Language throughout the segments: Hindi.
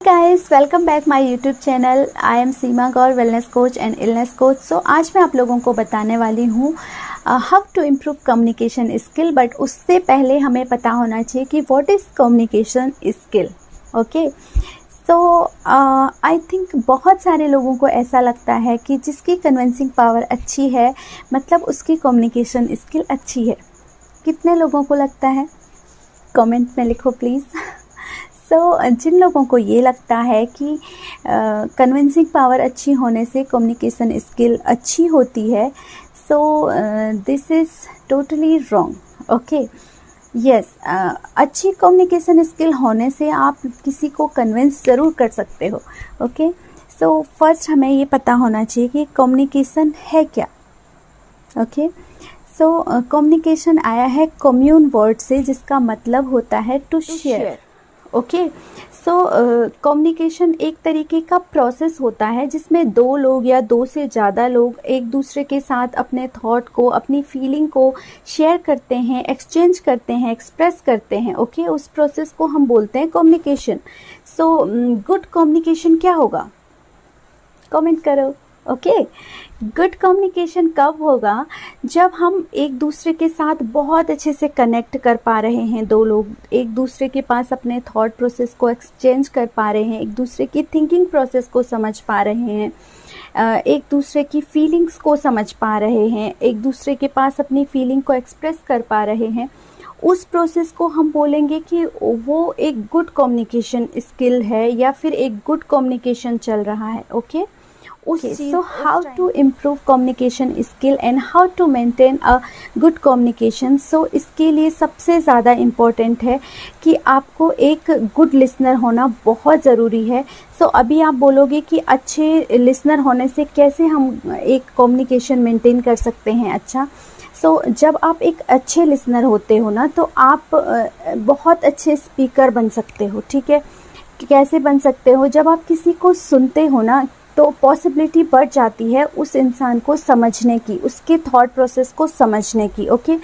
Guys, welcome back my YouTube channel. I am Seema Gaur, wellness coach and illness coach. So आज मैं आप लोगों को बताने वाली हूँ how to improve communication skill. But उससे पहले हमें पता होना चाहिए कि what is communication skill. Okay, so I think बहुत सारे लोगों को ऐसा लगता है कि जिसकी कन्विंसिंग पावर अच्छी है मतलब उसकी कम्युनिकेशन स्किल अच्छी है। कितने लोगों को लगता है? कमेंट में लिखो प्लीज़। जिन लोगों को ये लगता है कि कन्विंसिंग पावर अच्छी होने से कम्युनिकेशन स्किल अच्छी होती है, so this is totally wrong. Okay, yes, अच्छी कम्युनिकेशन स्किल होने से आप किसी को कन्विंस ज़रूर कर सकते हो। ओके, सो फर्स्ट हमें ये पता होना चाहिए कि कम्युनिकेशन है क्या। ओके, सो कम्युनिकेशन आया है कम्यून वर्ड से, जिसका मतलब होता है to share. Okay, so communication एक तरीके का प्रोसेस होता है जिसमें दो लोग या दो से ज़्यादा लोग एक दूसरे के साथ अपने थॉट को, अपनी फीलिंग को शेयर करते हैं, एक्सचेंज करते हैं, एक्सप्रेस करते हैं। ओके, उस प्रोसेस को हम बोलते हैं कम्युनिकेशन। सो गुड कम्युनिकेशन क्या होगा? कमेंट करो। ओके, गुड कम्युनिकेशन कब होगा? जब हम एक दूसरे के साथ बहुत अच्छे से कनेक्ट कर पा रहे हैं, दो लोग एक दूसरे के पास अपने थॉट प्रोसेस को एक्सचेंज कर पा रहे हैं, एक दूसरे की थिंकिंग प्रोसेस को समझ पा रहे हैं, एक दूसरे की फीलिंग्स को समझ पा रहे हैं, एक दूसरे के पास अपनी फीलिंग को एक्सप्रेस कर पा रहे हैं। उस प्रोसेस को हम बोलेंगे कि वो एक गुड कम्युनिकेशन स्किल है या फिर एक गुड कम्युनिकेशन चल रहा है। Okay, so how to improve communication skill and how to maintain a good communication। so इसके लिए सबसे ज़्यादा इम्पोर्टेंट है कि आपको एक गुड लिसनर होना बहुत ज़रूरी है। so अभी आप बोलोगे कि अच्छे लिसनर होने से कैसे हम एक कम्युनिकेशन मेंटेन कर सकते हैं। अच्छा, सो जब आप एक अच्छे लिसनर होते हो ना, तो आप बहुत अच्छे स्पीकर बन सकते हो। ठीक है, कैसे बन सकते हो? जब आप किसी को सुनते हो ना, तो पॉसिबिलिटी बढ़ जाती है उस इंसान को समझने की, उसके थॉट प्रोसेस को समझने की। ओके,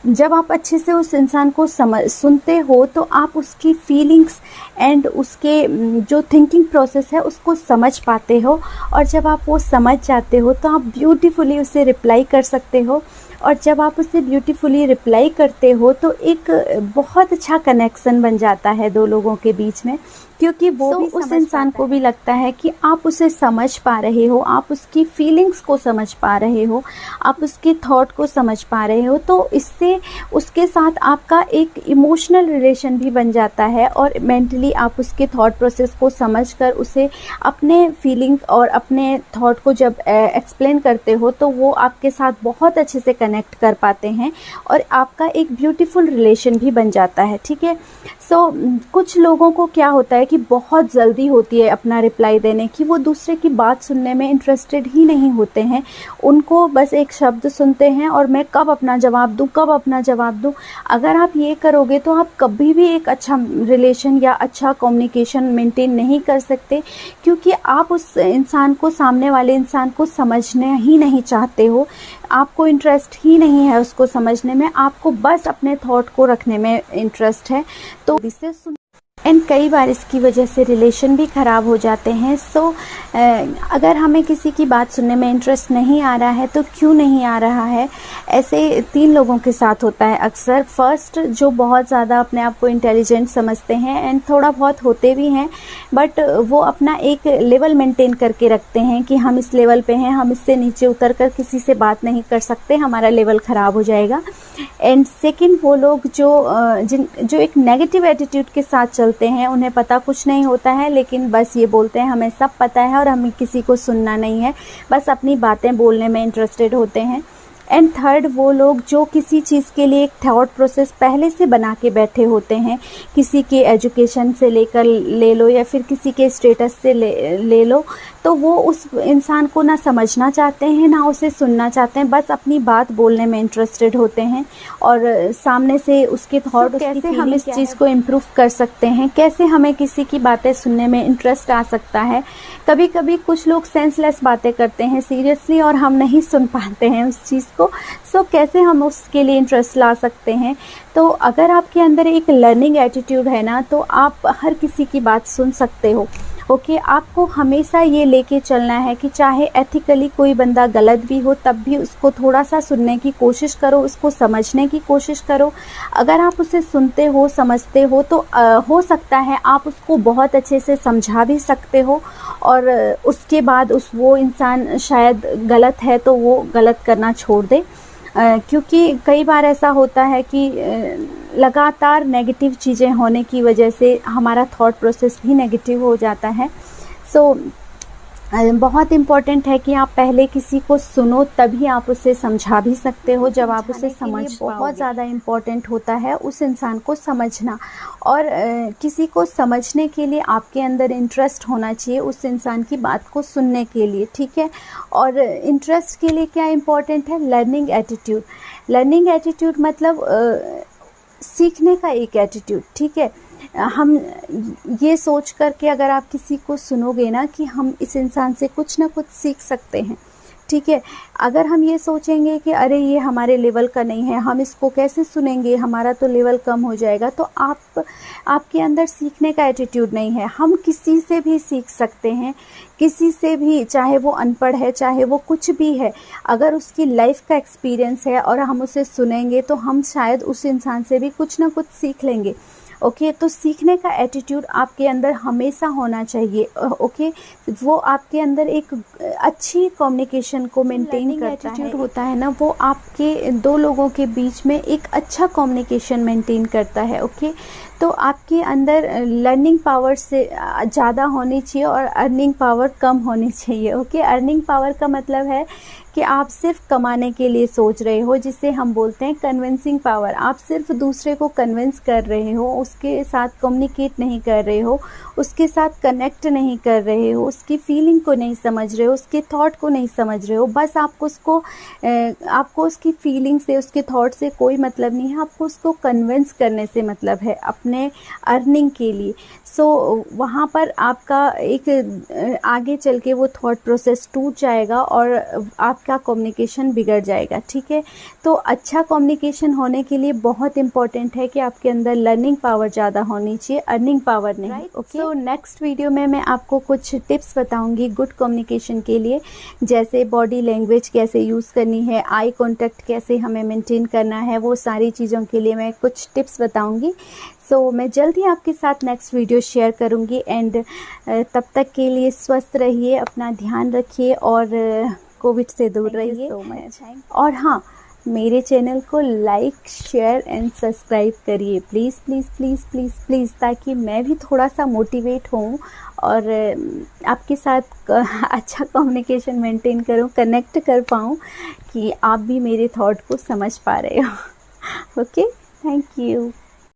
जब आप अच्छे से उस इंसान को सुनते हो तो आप उसकी फीलिंग्स एंड उसके जो थिंकिंग प्रोसेस है उसको समझ पाते हो, और जब आप वो समझ जाते हो तो आप ब्यूटीफुली उसे रिप्लाई कर सकते हो। और जब आप उसे ब्यूटीफुली रिप्लाई करते हो तो एक बहुत अच्छा कनेक्शन बन जाता है दो लोगों के बीच में, क्योंकि वो भी उस इंसान को भी लगता है कि आप उसे समझ पा रहे हो, आप उसकी फीलिंग्स को समझ पा रहे हो, आप उसके थॉट को समझ पा रहे हो। तो इससे उसके साथ आपका एक इमोशनल रिलेशन भी बन जाता है, और मेंटली आप उसके थॉट प्रोसेस को समझकर उसे अपने फीलिंग्स और अपने थॉट को जब एक्सप्लेन करते हो तो वो आपके साथ बहुत अच्छे से कनेक्ट कर पाते हैं और आपका एक ब्यूटीफुल रिलेशन भी बन जाता है। ठीक है, सो कुछ लोगों को क्या होता है कि बहुत जल्दी होती है अपना रिप्लाई देने की, वो दूसरे की बात सुनने में इंटरेस्टेड ही नहीं होते हैं। उनको बस एक शब्द सुनते हैं और मैं कब अपना जवाब दूं, कब अपना जवाब दूं। अगर आप ये करोगे तो आप कभी भी एक अच्छा रिलेशन या अच्छा कम्युनिकेशन मेंटेन नहीं कर सकते, क्योंकि आप उस इंसान को, सामने वाले इंसान को समझना ही नहीं चाहते हो। आपको इंटरेस्ट ही नहीं है उसको समझने में, आपको बस अपने थॉट को रखने में इंटरेस्ट है। तो इसे सुन एंड कई बार इसकी वजह से रिलेशन भी ख़राब हो जाते हैं। सो अगर हमें किसी की बात सुनने में इंटरेस्ट नहीं आ रहा है तो क्यों नहीं आ रहा है? ऐसे तीन लोगों के साथ होता है अक्सर। फर्स्ट, जो बहुत ज़्यादा अपने आप को इंटेलिजेंट समझते हैं एंड थोड़ा बहुत होते भी हैं, बट वो अपना एक लेवल मेंटेन करके रखते हैं कि हम इस लेवल पे हैं, हम इससे नीचे उतर कर किसी से बात नहीं कर सकते, हमारा लेवल ख़राब हो जाएगा। एंड सेकेंड, वो लोग जो एक नेगेटिव एटीट्यूड के साथ चलते हैं, उन्हें पता कुछ नहीं होता है, लेकिन बस ये बोलते हैं हमें सब पता है और हमें किसी को सुनना नहीं है, बस अपनी बातें बोलने में इंटरेस्टेड होते हैं। एंड थर्ड, वो लोग जो किसी चीज़ के लिए एक थॉट प्रोसेस पहले से बना के बैठे होते हैं, किसी के एजुकेशन से लेकर ले लो या फिर किसी के स्टेटस से ले लो, तो वो उस इंसान को ना समझना चाहते हैं ना उसे सुनना चाहते हैं, बस अपनी बात बोलने में इंटरेस्टेड होते हैं और सामने से उसके थॉट। कैसे हम इस चीज़ को इम्प्रूव कर सकते हैं? कैसे हमें किसी की बातें सुनने में इंटरेस्ट आ सकता है? कभी कभी कुछ लोग सेंसलेस बातें करते हैं सीरियसली, और हम नहीं सुन पाते हैं उस चीज़ को। सो कैसे हम उसके लिए इंटरेस्ट ला सकते हैं? तो अगर आपके अंदर एक लर्निंग एटीट्यूड है ना, तो आप हर किसी की बात सुन सकते हो। ओके, आपको हमेशा ये लेके चलना है कि चाहे एथिकली कोई बंदा गलत भी हो, तब भी उसको थोड़ा सा सुनने की कोशिश करो, उसको समझने की कोशिश करो। अगर आप उसे सुनते हो, समझते हो, तो हो सकता है आप उसको बहुत अच्छे से समझा भी सकते हो, और उसके बाद वो इंसान शायद गलत है तो वो गलत करना छोड़ दे। क्योंकि कई बार ऐसा होता है कि लगातार नेगेटिव चीज़ें होने की वजह से हमारा थॉट प्रोसेस भी नेगेटिव हो जाता है। सो बहुत इम्पॉर्टेंट है कि आप पहले किसी को सुनो, तभी आप उसे समझा भी सकते हो। जब आप उसे समझ बहुत ज़्यादा इम्पॉर्टेंट होता है उस इंसान को समझना, और किसी को समझने के लिए आपके अंदर इंटरेस्ट होना चाहिए उस इंसान की बात को सुनने के लिए, ठीक है। और इंटरेस्ट के लिए क्या इम्पॉर्टेंट है? Learning attitude. लर्निंग एटीट्यूड मतलब सीखने का एक एटीट्यूड, ठीक है। हम ये सोच कर के अगर आप किसी को सुनोगे ना कि हम इस इंसान से कुछ ना कुछ सीख सकते हैं, ठीक है। अगर हम ये सोचेंगे कि अरे ये हमारे लेवल का नहीं है, हम इसको कैसे सुनेंगे, हमारा तो लेवल कम हो जाएगा, तो आपके अंदर सीखने का एटीट्यूड नहीं है। हम किसी से भी सीख सकते हैं, किसी से भी, चाहे वो अनपढ़ है, चाहे वो कुछ भी है। अगर उसकी लाइफ का एक्सपीरियंस है और हम उसे सुनेंगे तो हम शायद उस इंसान से भी कुछ ना कुछ सीख लेंगे। ओके, तो सीखने का एटीट्यूड आपके अंदर हमेशा होना चाहिए। ओके, वो आपके अंदर एक अच्छी कम्युनिकेशन को मेंटेन करता है। होता है ना, वो आपके दो लोगों के बीच में एक अच्छा कम्युनिकेशन मेंटेन करता है। ओके, तो आपके अंदर लर्निंग पावर से ज़्यादा होनी चाहिए और अर्निंग पावर कम होनी चाहिए। ओके, अर्निंग पावर का मतलब है कि आप सिर्फ कमाने के लिए सोच रहे हो, जिसे हम बोलते हैं कन्विंसिंग पावर। आप सिर्फ दूसरे को कन्विंस कर रहे हो, उसके साथ कम्युनिकेट नहीं कर रहे हो, उसके साथ कनेक्ट नहीं कर रहे हो, उसकी फीलिंग को नहीं समझ रहे हो, उसके थॉट को नहीं समझ रहे हो। बस आपको उसकी फीलिंग से, उसके थॉट से कोई मतलब नहीं है, आपको उसको कन्विंस करने से मतलब है अपने अर्निंग के लिए। सो वहाँ पर आपका एक आगे चल के वो थॉट प्रोसेस टूट जाएगा और आपका कम्युनिकेशन बिगड़ जाएगा, ठीक है। तो अच्छा कम्युनिकेशन होने के लिए बहुत इंपॉर्टेंट है कि आपके अंदर लर्निंग पावर ज़्यादा होनी चाहिए, अर्निंग पावर नहीं। ओके, तो नेक्स्ट वीडियो में मैं आपको कुछ टिप्स बताऊंगी गुड कम्युनिकेशन के लिए, जैसे बॉडी लैंग्वेज कैसे यूज़ करनी है, आई कॉन्टैक्ट कैसे हमें मेंटेन करना है, वो सारी चीज़ों के लिए मैं कुछ टिप्स बताऊंगी। सो मैं जल्द ही आपके साथ नेक्स्ट वीडियो शेयर करूंगी। एंड तब तक के लिए स्वस्थ रहिए, अपना ध्यान रखिए और कोविड से दूर रहिए। और हाँ, मेरे चैनल को लाइक, शेयर एंड सब्सक्राइब करिए please please please please please, ताकि मैं भी थोड़ा सा मोटिवेट हूँ और आपके साथ अच्छा कम्युनिकेशन मेंटेन करूँ, कनेक्ट कर पाऊँ, कि आप भी मेरे थॉट को समझ पा रहे हो। Okay, thank you.